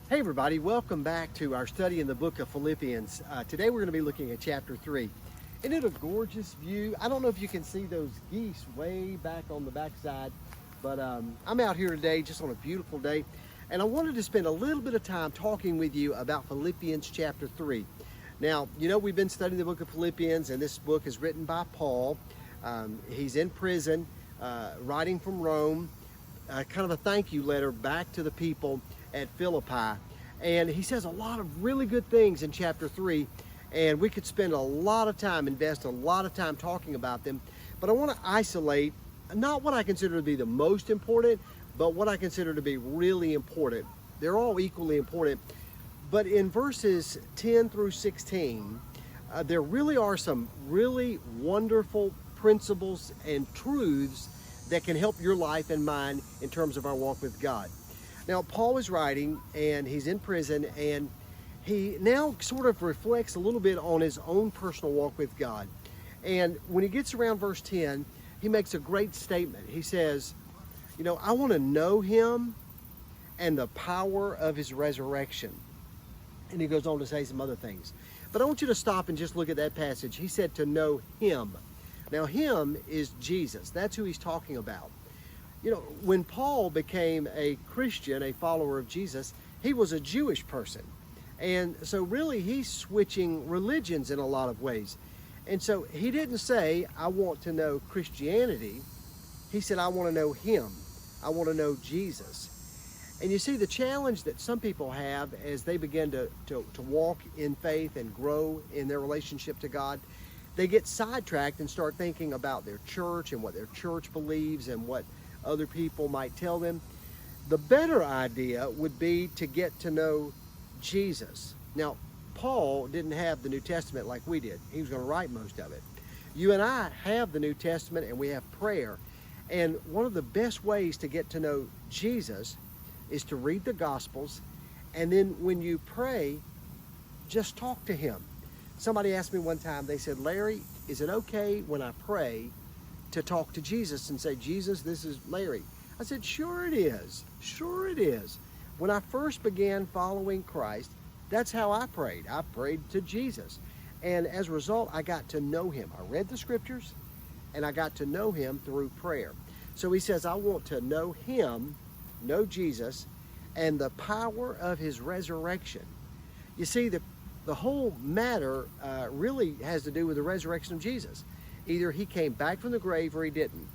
Hey everybody, welcome back to our study in the book of Philippians. Today we're going to be looking at chapter 3. Isn't it a gorgeous view? I don't know if you can see those geese way back on the backside, but I'm out here today just on a beautiful day, and I wanted to spend a little bit of time talking with you about Philippians chapter 3. Now, you know we've been studying the book of Philippians, and this book is written by Paul. He's in prison, writing from Rome, kind of a thank you letter back to the people at Philippi, and he says a lot of really good things in chapter 3, and we could spend a lot of time, invest a lot of time talking about them, but I want to isolate not what I consider to be the most important, but what I consider to be really important. They're all equally important, but in verses 10 through 16, there really are some really wonderful principles and truths that can help your life and mine in terms of our walk with God. Now, Paul is writing, and he's in prison, and he now sort of reflects a little bit on his own personal walk with God. And when he gets around verse 10, he makes a great statement. He says, you know, I want to know him and the power of his resurrection. And he goes on to say some other things. But I want you to stop and just look at that passage. He said to know him. Now, him is Jesus. That's who he's talking about. You know, when Paul became a Christian, a follower of Jesus, he was a Jewish person. And so really he's switching religions in a lot of ways. And so he didn't say, I want to know Christianity. He said, I want to know him. I want to know Jesus. And you see the challenge that some people have as they begin to walk in faith and grow in their relationship to God. They get sidetracked and start thinking about their church and what their church believes and what other people might tell them. The better idea would be to get to know Jesus. Now, Paul didn't have the New Testament like we did. He was going to write most of it. You and I have the New Testament, and we have prayer. And one of the best ways to get to know Jesus is to read the Gospels, and then when you pray, just talk to him. Somebody asked me one time, they said, Larry, is it okay when I pray to talk to Jesus and say, Jesus, this is Larry? I said, sure it is. Sure it is. When I first began following Christ, that's how I prayed. I prayed to Jesus. And as a result, I got to know him. I read the scriptures, and I got to know him through prayer. So he says, I want to know him, know Jesus, and the power of his resurrection. You see, the whole matter really has to do with the resurrection of Jesus. Either he came back from the grave or he didn't.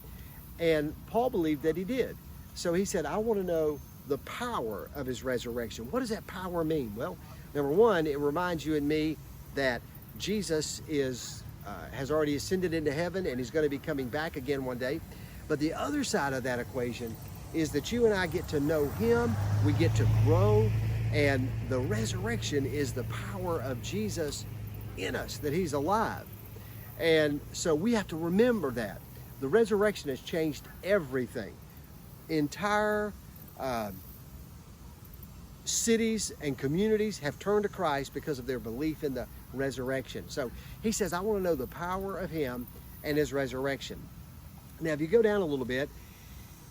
And Paul believed that he did. So he said, I want to know the power of his resurrection. What does that power mean? Well, number one, it reminds you and me that Jesus has already ascended into heaven, and he's going to be coming back again one day. But the other side of that equation is that you and I get to know him, we get to grow, and the resurrection is the power of Jesus in us, that he's alive. And so we have to remember that. The resurrection has changed everything. Entire cities and communities have turned to Christ because of their belief in the resurrection. So he says, I want to know the power of him and his resurrection. Now, if you go down a little bit,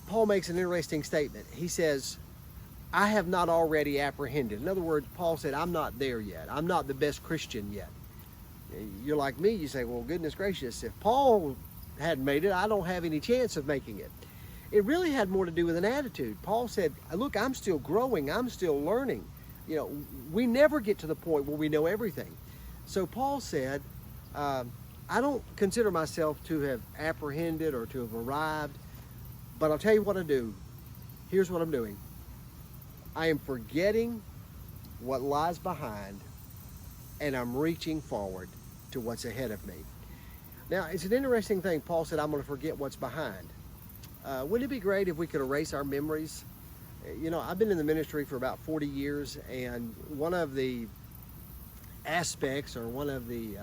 Paul makes an interesting statement. He says, I have not already apprehended. In other words, Paul said, I'm not there yet. I'm not the best Christian yet. You're like me, you say, well, goodness gracious, if Paul hadn't made it, I don't have any chance of making it. It really had more to do with an attitude. Paul said, look, I'm still growing, I'm still learning. You know, we never get to the point where we know everything. So Paul said, I don't consider myself to have apprehended or to have arrived, but I'll tell you what I do. Here's what I'm doing. I am forgetting what lies behind, and I'm reaching forward to what's ahead of me. Now, it's an interesting thing. Paul said, I'm going to forget what's behind. Wouldn't it be great if we could erase our memories? You know, I've been in the ministry for about 40 years, and one of the aspects or one of the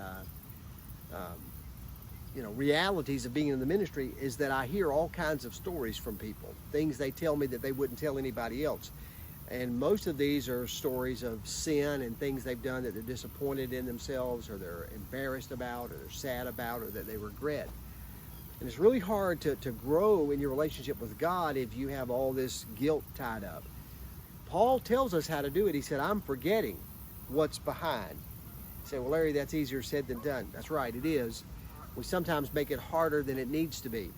realities of being in the ministry is that I hear all kinds of stories from people, things they tell me that they wouldn't tell anybody else. And most of these are stories of sin and things they've done that they're disappointed in themselves, or they're embarrassed about, or they're sad about, or that they regret. And it's really hard to grow in your relationship with God if you have all this guilt tied up. Paul tells us how to do it. He said, I'm forgetting what's behind. You say, well, Larry, that's easier said than done. That's right, it is. We sometimes make it harder than it needs to be.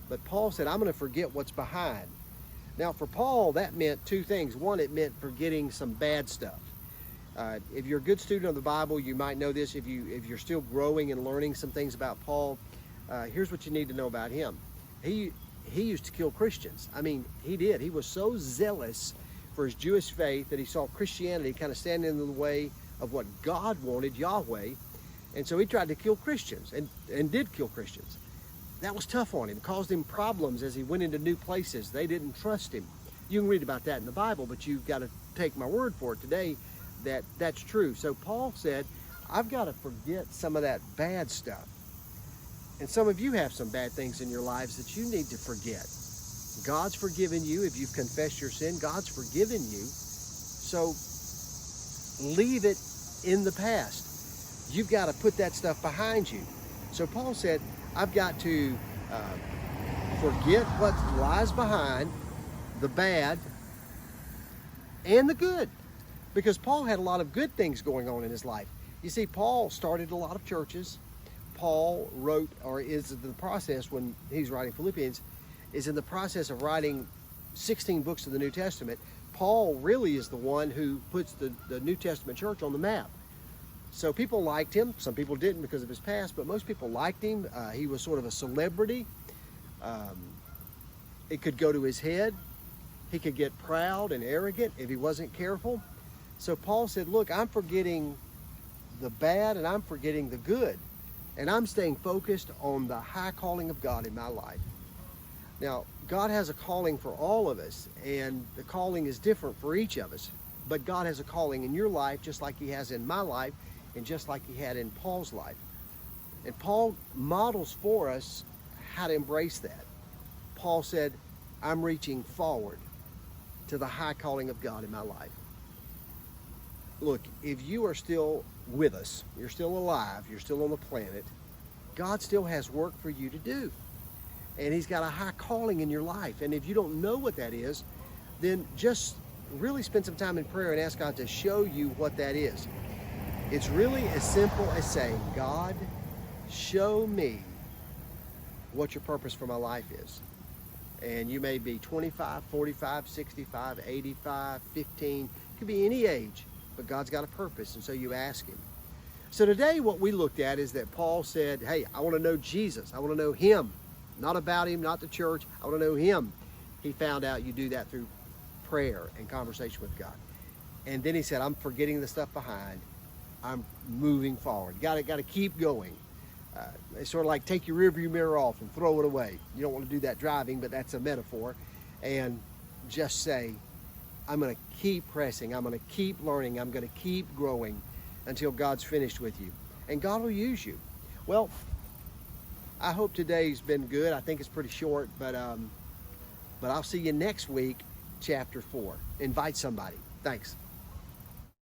But Paul said, I'm going to forget what's behind. Now, for Paul, that meant two things. One, it meant forgetting some bad stuff. If you're a good student of the Bible, you might know this. If you're still growing and learning some things about Paul, here's what you need to know about him. He used to kill Christians. I mean, he did. He was so zealous for his Jewish faith that he saw Christianity kind of standing in the way of what God wanted, Yahweh. And so he tried to kill Christians and did kill Christians. That was tough on him, caused him problems as he went into new places. They didn't trust him. You can read about that in the Bible, but you've got to take my word for it today that that's true. So Paul said, I've got to forget some of that bad stuff. And some of you have some bad things in your lives that you need to forget. God's forgiven you. If you've confessed your sin, God's forgiven you. So leave it in the past. You've got to put that stuff behind you. So Paul said, I've got to forget what lies behind, the bad and the good. Because Paul had a lot of good things going on in his life. You see, Paul started a lot of churches. Paul wrote, or is in the process when he's writing Philippians, is in the process of writing 16 books of the New Testament. Paul really is the one who puts the New Testament church on the map. So people liked him. Some people didn't because of his past, but most people liked him. He was sort of a celebrity. It could go to his head. He could get proud and arrogant if he wasn't careful. So Paul said, look, I'm forgetting the bad and I'm forgetting the good. And I'm staying focused on the high calling of God in my life. Now, God has a calling for all of us, and the calling is different for each of us. But God has a calling in your life just like he has in my life and just like he had in Paul's life. And Paul models for us how to embrace that. Paul said, I'm reaching forward to the high calling of God in my life. Look, if you are still with us, you're still alive, you're still on the planet, God still has work for you to do. And he's got a high calling in your life. And if you don't know what that is, then just really spend some time in prayer and ask God to show you what that is. It's really as simple as saying, God, show me what your purpose for my life is. And you may be 25, 45, 65, 85, 15, it could be any age, but God's got a purpose, and so you ask him. So today what we looked at is that Paul said, hey, I want to know Jesus. I want to know him. Not about him, not the church. I want to know him. He found out you do that through prayer and conversation with God. And then he said, I'm forgetting the stuff behind. I'm moving forward. Got to keep going. It's sort of like take your rearview mirror off and throw it away. You don't want to do that driving, but that's a metaphor. And just say, I'm going to keep pressing. I'm going to keep learning. I'm going to keep growing until God's finished with you. And God will use you. Well, I hope today's been good. I think it's pretty short, but I'll see you next week, chapter 4. Invite somebody. Thanks.